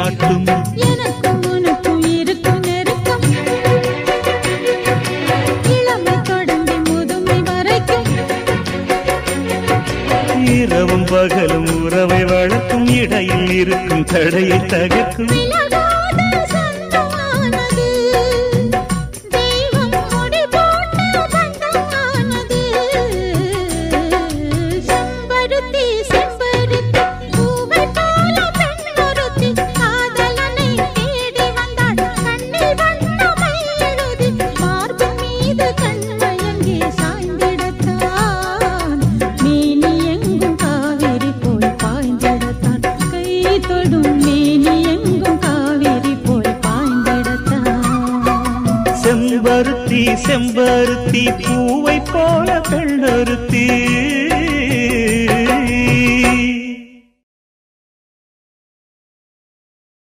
காட்டும். எனக்கும் உனக்கும் இருக்கும் நெருக்கம் இளமை தொடங்கி முதுமை வரைக்கும். இரவும் பகலும் உறவை வளர்க்கும் இடையில் இருக்கும் தடையை தகர்க்கும். செம்பருத்தி செம்பருத்தி பூவை போல பெண்ணொருத்தி